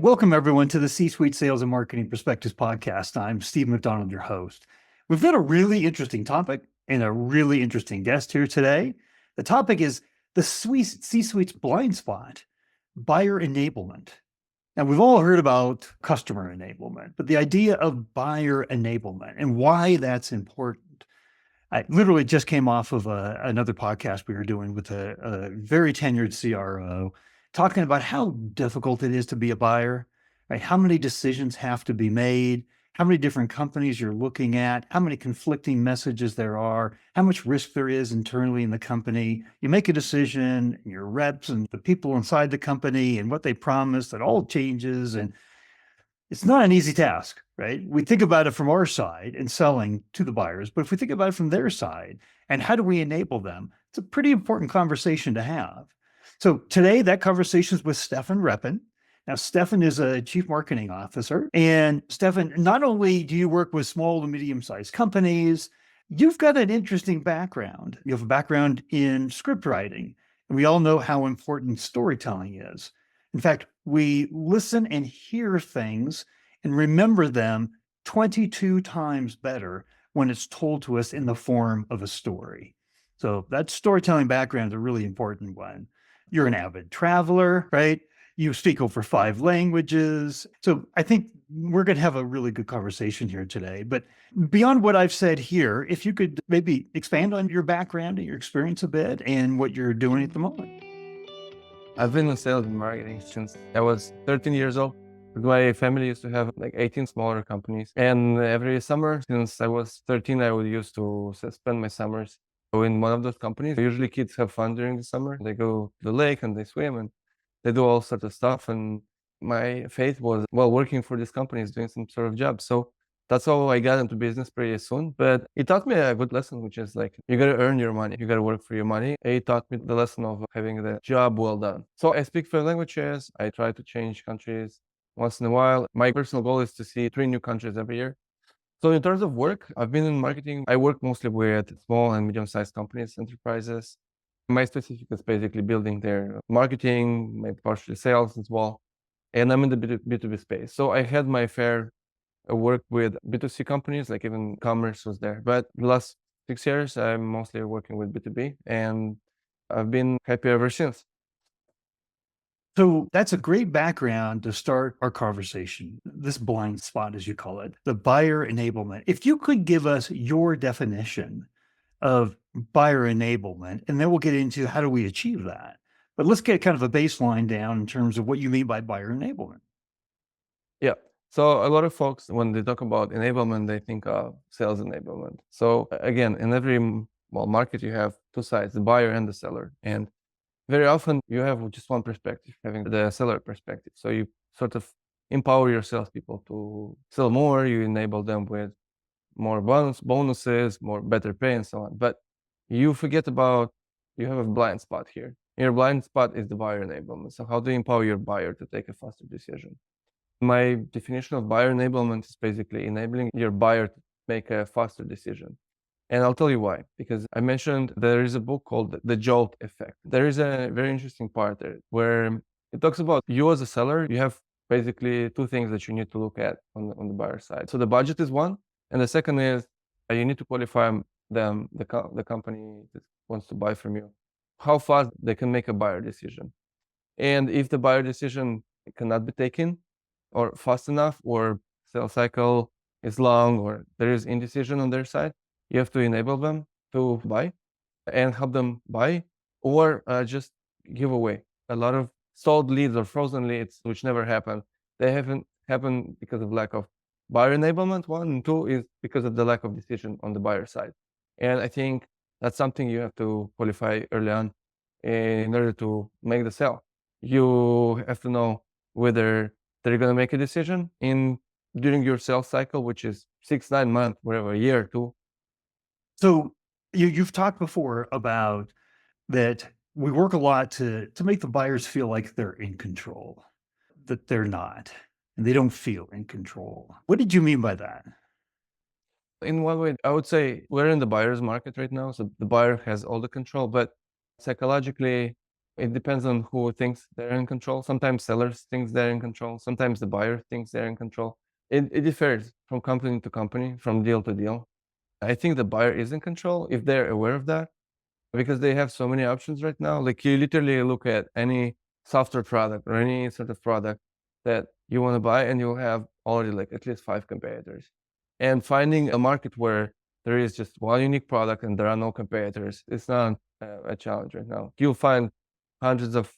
Welcome, everyone, to the C-Suite Sales and Marketing Perspectives podcast. I'm Steve McDonald, your host. We've got a really interesting topic and a really interesting guest here today. The topic is the C-Suite's blind spot, buyer enablement. Now, we've all heard about customer enablement, but the idea of buyer enablement and why that's important. I literally just came off of another podcast we were doing with a very tenured CRO, talking about how difficult it is to be a buyer, right? How many decisions have to be made, how many different companies you're looking at, how many conflicting messages there are, how much risk there is internally in the company. You make a decision, your reps and the people inside the company and what they promised, it all changes. And it's not an easy task, right? We think about it from our side and selling to the buyers, but if we think about it from their side and how do we enable them, it's a pretty important conversation to have. So today, that conversation is with Stefan Repin. Now, Stefan is a chief marketing officer. And Stefan, not only do you work with small to medium-sized companies, you've got an interesting background. You have a background in script writing, and we all know how important storytelling is. In fact, we listen and hear things and remember them 22 times better when it's told to us in the form of a story. So that storytelling background is a really important one. You're an avid traveler, right? You speak over 5 languages. So I think we're going to have a really good conversation here today. But beyond what I've said here, if you could maybe expand on your background and your experience a bit and what you're doing at the moment. I've been in sales and marketing since I was 13 years old. My family used to have like 18 smaller companies. And every summer, since I was 13, I would used to spend my summers in one of those companies. Usually kids have fun during the summer. They go to the lake and they swim and they do all sorts of stuff. And my faith was, well, working for these companies, doing some sort of job. So that's how I got into business pretty soon. But it taught me a good lesson, which is like, you got to earn your money. You got to work for your money. It taught me the lesson of having the job well done. So I speak 5 languages. I try to change countries once in a while. My personal goal is to see 3 new countries every year. So in terms of work, I've been in marketing. I work mostly with small and medium-sized companies, enterprises. My specific is basically building their marketing, maybe partially sales as well. And I'm in the B2B space. So I had my fair work with B2C companies, like even commerce was there. But the last 6 years, I'm mostly working with B2B, and I've been happy ever since. So that's a great background to start our conversation, this blind spot, as you call it, the buyer enablement. If you could give us your definition of buyer enablement, and then we'll get into how do we achieve that. But let's get kind of a baseline down in terms of what you mean by buyer enablement. Yeah. So a lot of folks, when they talk about enablement, they think of sales enablement. So again, in every market, you have 2 sides, the buyer and the seller. And very often you have just one perspective, having the seller perspective. So you sort of empower your salespeople to sell more. You enable them with more bonuses, more better pay, and so on. But you forget about, you have a blind spot here. Your blind spot is the buyer enablement. So how do you empower your buyer to take a faster decision? My definition of buyer enablement is basically enabling your buyer to make a faster decision. And I'll tell you why. Because I mentioned there is a book called The Jolt Effect. There is a very interesting part there where it talks about you as a seller. You have basically 2 things that you need to look at on the buyer side. So the budget is one. And the second is you need to qualify the company that wants to buy from you, how fast they can make a buyer decision. And if the buyer decision cannot be taken, or fast enough, or sales cycle is long, or there is indecision on their side, you have to enable them to buy and help them buy, or just give away. A lot of sold leads or frozen leads, which never happen, they haven't happened because of lack of buyer enablement, 1, and 2 is because of the lack of decision on the buyer side. And I think that's something you have to qualify early on in order to make the sale. You have to know whether they're going to make a decision during your sales cycle, which is 6, 9 months, whatever, a year or 2. So you've talked before about that we work a lot to make the buyers feel like they're in control, that they're not, and they don't feel in control. What did you mean by that? In one way, I would say we're in the buyer's market right now, so the buyer has all the control, but psychologically, It depends on who thinks they're in control. Sometimes sellers thinks they're in control. Sometimes the buyer thinks they're in control. It differs from company to company, from deal to deal. I think the buyer is in control if they're aware of that, because they have so many options right now. Like you literally look at any software product or any sort of product that you want to buy, and you'll have already like at least 5 competitors. And finding a market where there is just one unique product and there are no competitors, it's not a challenge right now. You'll find hundreds of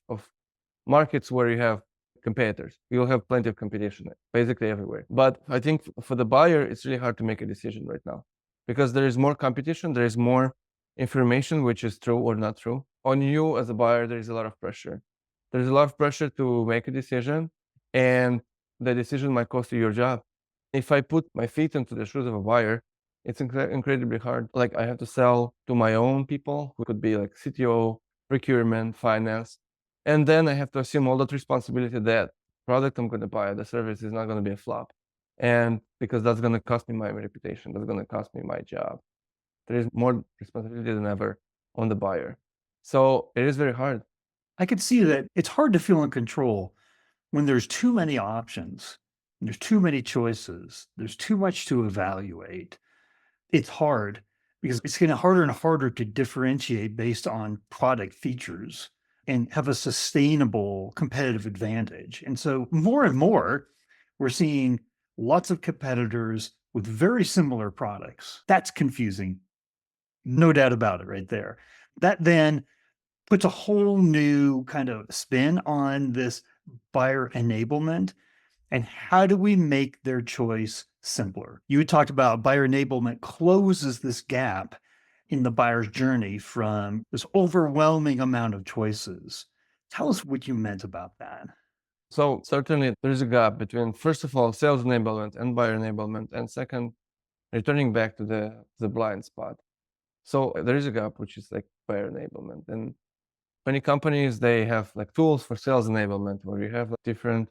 markets where you have competitors. You'll have plenty of competition basically everywhere. But I think for the buyer, it's really hard to make a decision right now because there is more competition, there is more information, which is true or not true. On you as a buyer, there is a lot of pressure. There's a lot of pressure to make a decision, and the decision might cost you your job. If I put my feet into the shoes of a buyer, it's incredibly hard. Like I have to sell to my own people, who could be like CTO, procurement, finance, and then I have to assume all that responsibility that product I'm going to buy, the service is not going to be a flop. And because that's going to cost me my reputation, that's going to cost me my job. There is more responsibility than ever on the buyer. So it is very hard. I could see that it's hard to feel in control when there's too many options, there's too many choices, there's too much to evaluate. It's hard because it's getting harder and harder to differentiate based on product features and have a sustainable competitive advantage. And so more and more, we're seeing lots of competitors with very similar products. That's confusing. No doubt about it right there. That then puts a whole new kind of spin on this buyer enablement and how do we make their choice simpler? You had talked about buyer enablement closes this gap in the buyer's journey from this overwhelming amount of choices. Tell us what you meant about that. So certainly there's a gap between, first of all, sales enablement and buyer enablement, and second, returning back to the blind spot. So there is a gap, which is like buyer enablement. And many companies, they have like tools for sales enablement, where you have like different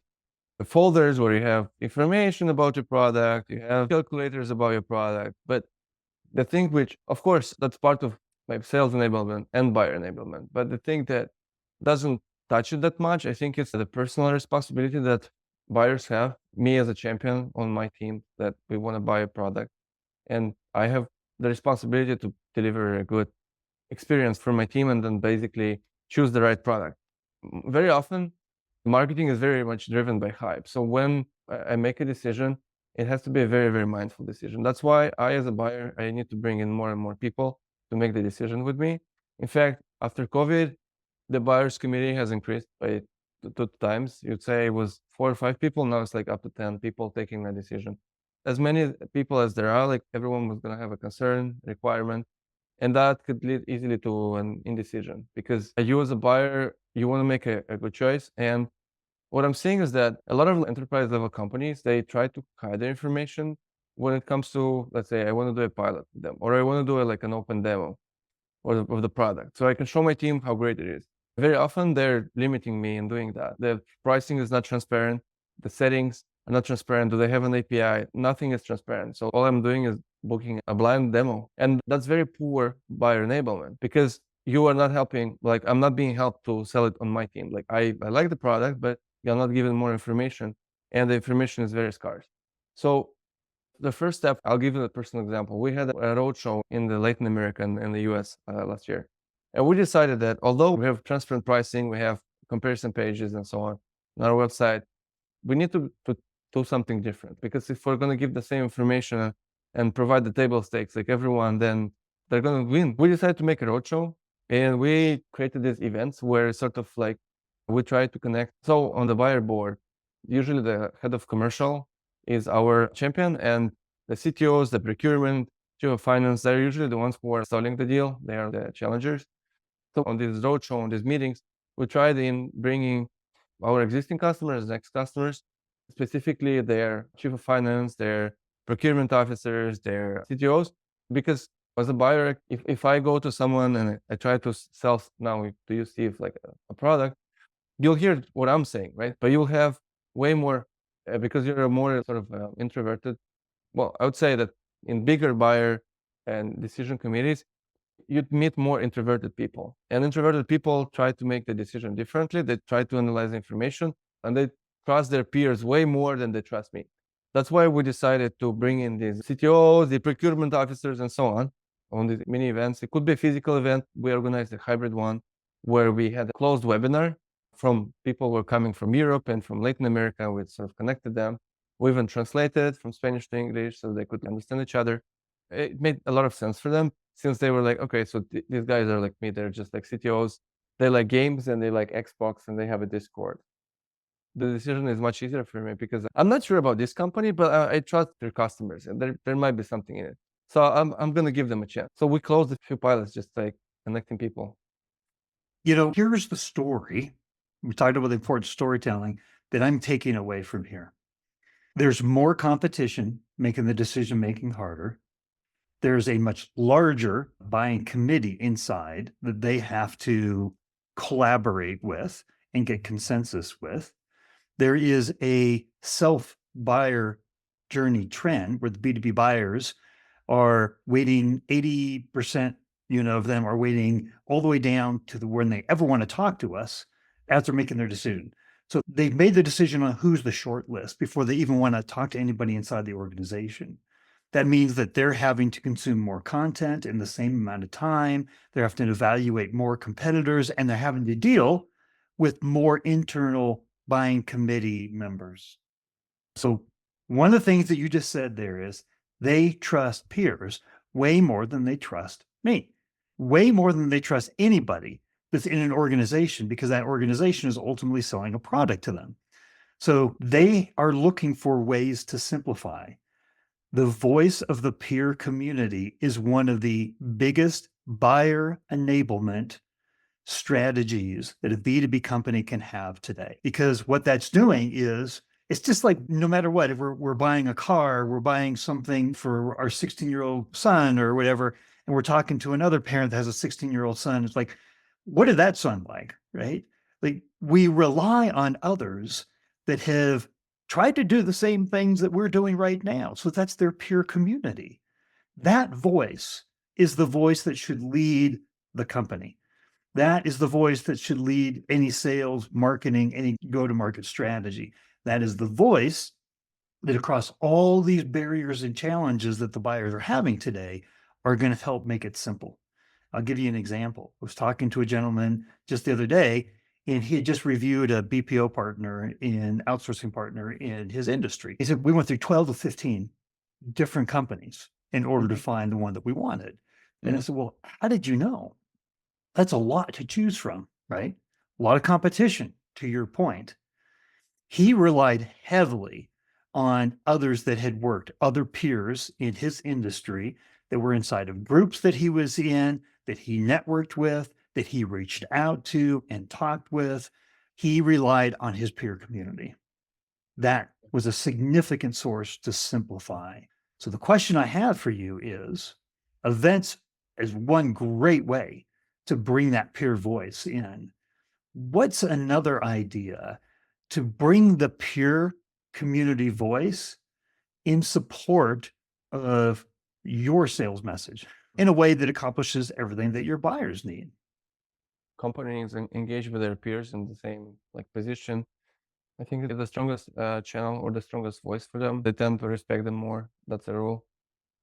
folders where you have information about your product, you have calculators about your product. But the thing which, of course, that's part of like sales enablement and buyer enablement. But the thing that doesn't touch it that much, I think it's the personal responsibility that buyers have. Me as a champion on my team, that we want to buy a product, and I have the responsibility to deliver a good experience for my team and then basically choose the right product. Very often, marketing is very much driven by hype. So when I make a decision, it has to be a very, very mindful decision. That's why I, as a buyer, I need to bring in more and more people to make the decision with me. In fact, after COVID, the buyers committee has increased by 2 times. You'd say it was 4 or 5 people. Now it's like up to 10 people taking a decision. As many people as there are, like everyone was going to have a concern, requirement, and that could lead easily to an indecision, because you as a buyer, you want to make a good choice. And what I'm seeing is that a lot of enterprise level companies, they try to hide their information when it comes to, let's say, I want to do a pilot with them, or I want to do like an open demo of the product, so I can show my team how great it is. Very often they're limiting me in doing that. The pricing is not transparent, the settings are not transparent. Do they have an API? Nothing is transparent. So all I'm doing is booking a blind demo. And that's very poor buyer enablement, because you are not helping, like I'm not being helped to sell it on my team. Like I like the product, but you're not given more information, and the information is very scarce. So the first step, I'll give you a personal example. We had a roadshow in the Latin America and the US last year. And we decided that although we have transparent pricing, we have comparison pages and so on our website, we need to do something different. Because if we're going to give the same information and provide the table stakes like everyone, then they're going to win. We decided to make a roadshow, and we created these events where sort of like we try to connect. So on the buyer board, usually the head of commercial is our champion, and the CTOs, the procurement, chief of finance, they're usually the ones who are selling the deal. They are the challengers. So on this roadshow, on these meetings, we tried in bringing our existing customers, next customers, specifically their chief of finance, their procurement officers, their CTOs, because as a buyer, if I go to someone and I try to sell now to you, Steve, like a product, you'll hear what I'm saying, right? But you'll have way more, because you're a more sort of introverted. Well, I would say that in bigger buyer and decision committees, you'd meet more introverted people. And introverted people try to make the decision differently. They try to analyze information, and they trust their peers way more than they trust me. That's why we decided to bring in these CTOs, the procurement officers, and so on these mini events. It could be a physical event. We organized a hybrid one where we had a closed webinar from people who were coming from Europe and from Latin America. We sort of connected them. We even translated from Spanish to English so they could understand each other. It made a lot of sense for them, since they were like, okay, so these guys are like me. They're just like CTOs. They like games and they like Xbox and they have a Discord. The decision is much easier for me because I'm not sure about this company, but I trust their customers and there might be something in it. So I'm going to give them a chance. So we closed a few pilots, just like connecting people. Here's the story. We talked about the importance of storytelling that I'm taking away from here. There's more competition making the decision-making harder. There's a much larger buying committee inside that they have to collaborate with and get consensus with. There is a self-buyer journey trend where the B2B buyers are waiting 80%, of them are waiting all the way down to when they ever want to talk to us as they're making their decision. So they've made the decision on who's the short list before they even want to talk to anybody inside the organization. That means that they're having to consume more content in the same amount of time. They're having to evaluate more competitors, and they're having to deal with more internal buying committee members. So one of the things that you just said there is they trust peers way more than they trust me, way more than they trust anybody that's in an organization, because that organization is ultimately selling a product to them. So they are looking for ways to simplify. The voice of the peer community is one of the biggest buyer enablement strategies that a B2B company can have today. Because what that's doing is, it's just like no matter what, if we're buying a car, we're buying something for our 16-year-old son or whatever, and we're talking to another parent that has a 16-year-old son, it's like, what did that son like, right? Like, we rely on others that have tried to do the same things that we're doing right now. So that's their peer community. That voice is the voice that should lead the company. That is the voice that should lead any sales, marketing, any go-to-market strategy. That is the voice that across all these barriers and challenges that the buyers are having today are going to help make it simple. I'll give you an example. I was talking to a gentleman just the other day, and he had just reviewed a BPO partner outsourcing partner in his industry. He said, we went through 12 to 15 different companies in order to find the one that we wanted. And I said, well, how did you know? That's a lot to choose from, right? A lot of competition, to your point. He relied heavily on others that had worked, other peers in his industry that were inside of groups that he was in, that he networked with, that he reached out to and talked with. He relied on his peer community. That was a significant source to simplify. So the question I have for you is, events is one great way to bring that peer voice in. What's another idea to bring the peer community voice in support of your sales message in a way that accomplishes everything that your buyers need? Companies engage with their peers in the same position. I think it's the strongest channel or the strongest voice for them. They tend to respect them more. That's a rule.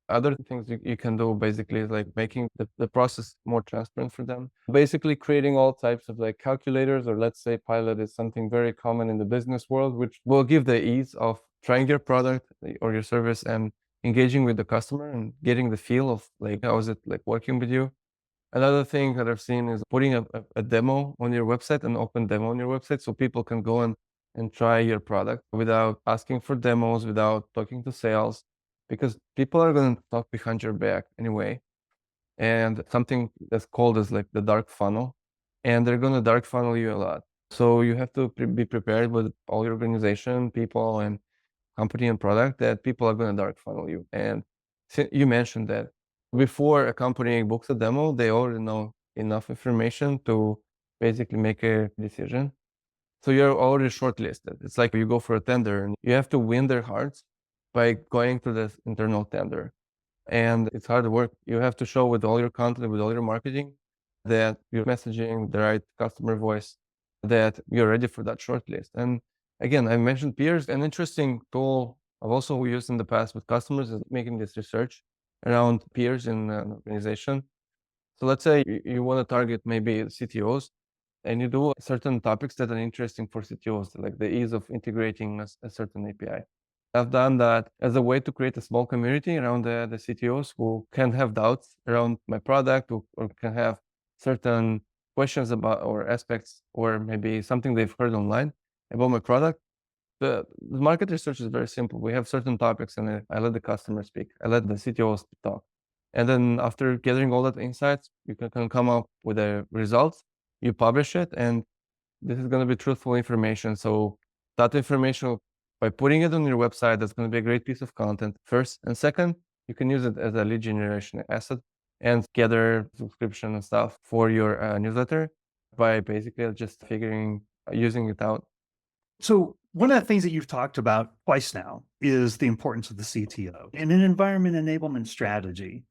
Other things you can do basically is making the process more transparent for them. Basically creating all types of calculators, or let's say pilot is something very common in the business world, which will give the ease of trying your product or your service and engaging with the customer and getting the feel of how is it working with you. Another thing that I've seen is putting a demo on your website, an open demo on your website, so people can go and try your product without asking for demos, without talking to sales, because people are going to talk behind your back anyway. And something that's called as the dark funnel, and they're going to dark funnel you a lot. So you have to be prepared with all your organization, people and company and product that people are going to dark funnel you. And you mentioned that before a company books a demo, they already know enough information to basically make a decision. So you're already shortlisted. It's like you go for a tender and you have to win their hearts by going to this internal tender. and it's hard work. You have to show with all your content, with all your marketing, that you're messaging the right customer voice, that you're ready for that shortlist. And again, I mentioned peers. An interesting tool I've also used in the past with customers is making this research around peers in an organization. So let's say you want to target maybe CTOs, and you do certain topics that are interesting for CTOs, like the ease of integrating a certain API. I've done that as a way to create a small community around the CTOs who can have doubts around my product, or can have certain questions about or aspects, or maybe something they've heard online about my product. The market research is very simple. We have certain topics, and I let the customer speak. I let the CTOs talk. And then after gathering all that insights, you can come up with a result. You publish it, and this is going to be truthful information. So that information, by putting it on your website, that's going to be a great piece of content, first. And second, you can use it as a lead generation asset and gather subscription and stuff for your newsletter by basically just using it out. So one of the things that you've talked about twice now is the importance of the CTO. In an environment enablement strategy,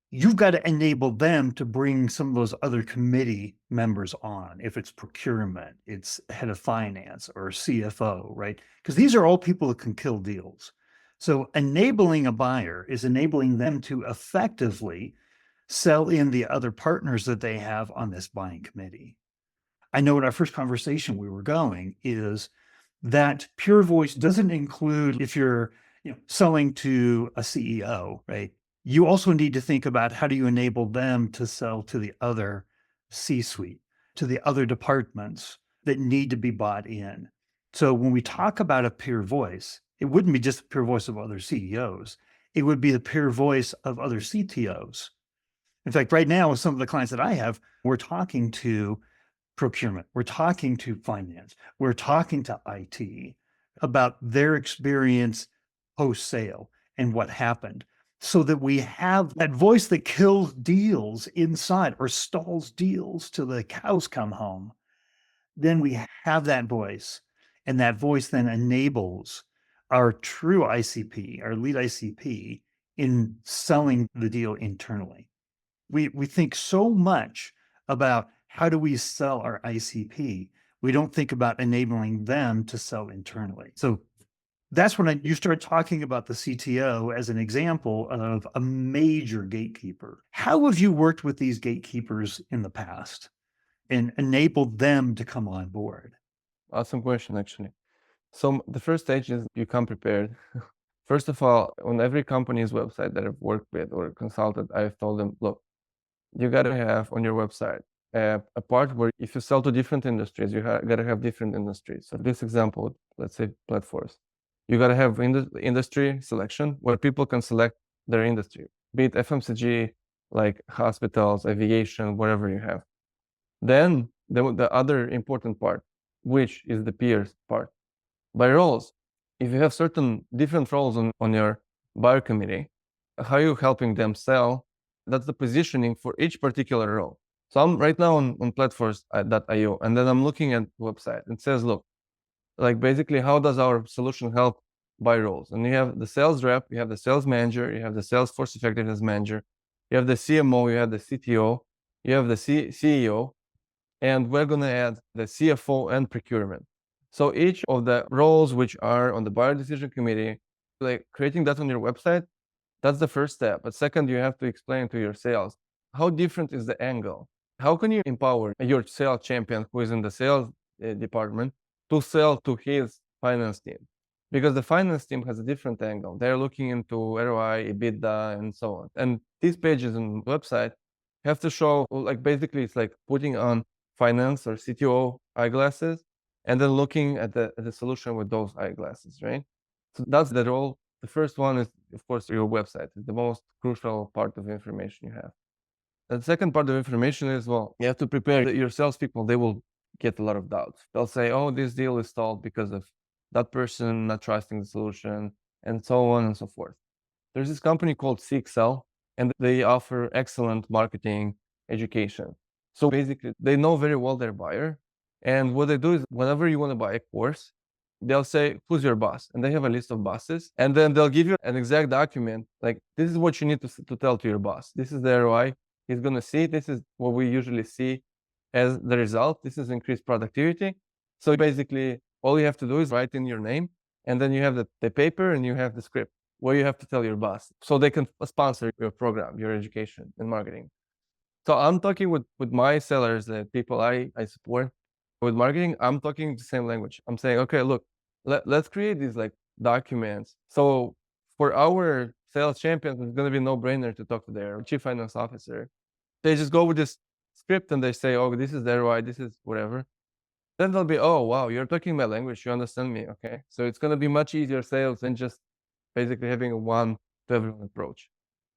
you've got to enable them to bring some of those other committee members on. If it's procurement, it's head of finance or CFO, right? Because these are all people that can kill deals. So enabling a buyer is enabling them to effectively sell in the other partners that they have on this buying committee. I know in our first conversation we were going is that pure voice doesn't include if you're selling to a CEO, right? You also need to think about how do you enable them to sell to the other C-suite, to the other departments that need to be bought in. So when we talk about a pure voice, it wouldn't be just the pure voice of other CEOs. It would be the pure voice of other CTOs. In fact, right now, with some of the clients that I have, we're talking to procurement, we're talking to finance, we're talking to IT about their experience post-sale and what happened, so that we have that voice that kills deals inside or stalls deals till the cows come home. Then we have that voice, and that voice then enables our true ICP, our lead ICP, in selling the deal internally. We think so much about how do we sell our ICP. We don't think about enabling them to sell internally. So that's when you start talking about the CTO as an example of a major gatekeeper. How have you worked with these gatekeepers in the past and enabled them to come on board? Awesome question, actually. So the first stage is you come prepared. First of all, on every company's website that I've worked with or consulted, I've told them, look, you got to have on your website a part where if you sell to different industries, you got to have different industries. So this example, let's say Platforce, you got to have industry selection where people can select their industry, be it FMCG, like hospitals, aviation, whatever you have. Then the other important part, which is the peers part. By roles, if you have certain different roles on your buyer committee, how are you helping them sell? That's the positioning for each particular role. So I'm right now on platforce.io, and then I'm looking at the website. It says, look, like basically how does our solution help by roles? And you have the sales rep, you have the sales manager, you have the Salesforce effectiveness manager, you have the CMO, you have the CTO, you have the CEO, and we're going to add the CFO and procurement. So each of the roles which are on the buyer decision committee, like creating that on your website, that's the first step. But second, you have to explain to your sales, how different is the angle? How can you empower your sales champion who is in the sales department to sell to his finance team? Because the finance team has a different angle. They're looking into ROI, EBITDA, and so on. And these pages on the website have to show, like basically it's like putting on finance or CTO eyeglasses and then looking at the solution with those eyeglasses, right? So that's the role. The first one is, of course, your website. It's the most crucial part of information you have. And the second part of information is, well, you have to prepare your salespeople. They will get a lot of doubts. They'll say, oh, this deal is stalled because of that person not trusting the solution, and so on and so forth. There's this company called CXL, and they offer excellent marketing education. So basically, they know very well their buyer. And what they do is whenever you want to buy a course, they'll say, who's your boss? And they have a list of bosses. And then they'll give you an exact document. Like, this is what you need to tell to your boss. This is the ROI he's going to see. This is what we usually see as the result. This is increased productivity. So basically, all you have to do is write in your name. And then you have the paper and you have the script where you have to tell your boss so they can sponsor your program, your education and marketing. So I'm talking with my sellers, the people I support with marketing. I'm talking the same language. I'm saying, okay, look, let's create these like documents. So for our sales champions, it's going to be no brainer to talk to their chief finance officer. They just go with this script and they say, oh, this is the ROI, this is whatever. Then they'll be, oh, wow, you're talking my language. You understand me. Okay. So it's going to be much easier sales than just basically having a one to everyone approach.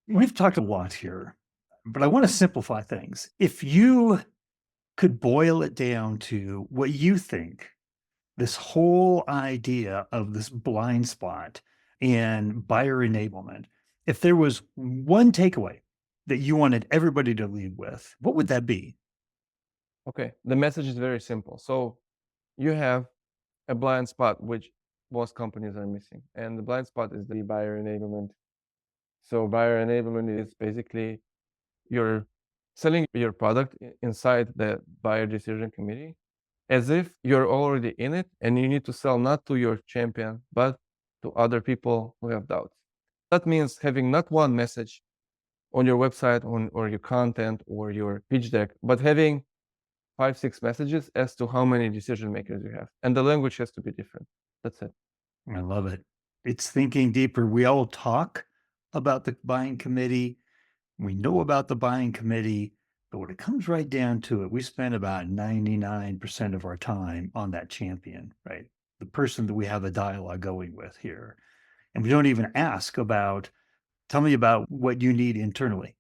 We've talked a lot here, but I want to simplify things. If you could boil it down to what you think this whole idea of this blind spot and buyer enablement, if there was one takeaway that you wanted everybody to leave with, what would that be? Okay. The message is very simple. So you have a blind spot, which most companies are missing. And the blind spot is the buyer enablement. So buyer enablement is basically you're selling your product inside the buyer decision committee as if you're already in it and you need to sell not to your champion, but to other people who have doubts. That means having not one message on your website or your content or your pitch deck, but having 5, 6 messages as to how many decision makers you have. And the language has to be different. That's it. I love it. It's thinking deeper. We all talk about the buying committee. We know about the buying committee, but when it comes right down to it, we spend about 99% of our time on that champion, right? The person that we have the dialogue going with here. And we don't even ask about, tell me about what you need internally.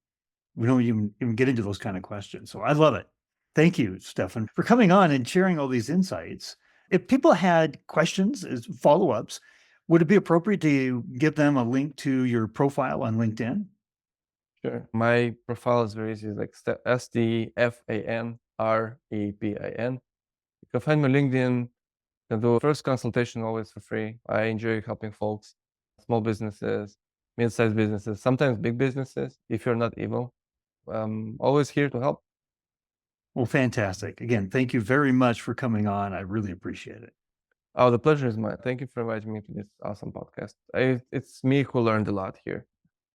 We don't even get into those kind of questions. So I love it. Thank you, Stefan, for coming on and sharing all these insights. If people had questions as follow-ups, would it be appropriate to give them a link to your profile on LinkedIn? Sure. My profile is very easy. It's like STFAN REPIN. You can find my LinkedIn. You can do a first consultation always for free. I enjoy helping folks, small businesses, mid-sized businesses, sometimes big businesses. If you're not evil, I'm always here to help. Well, fantastic. Again, thank you very much for coming on. I really appreciate it. Oh, the pleasure is mine. Thank you for inviting me to this awesome podcast. It's me who learned a lot here.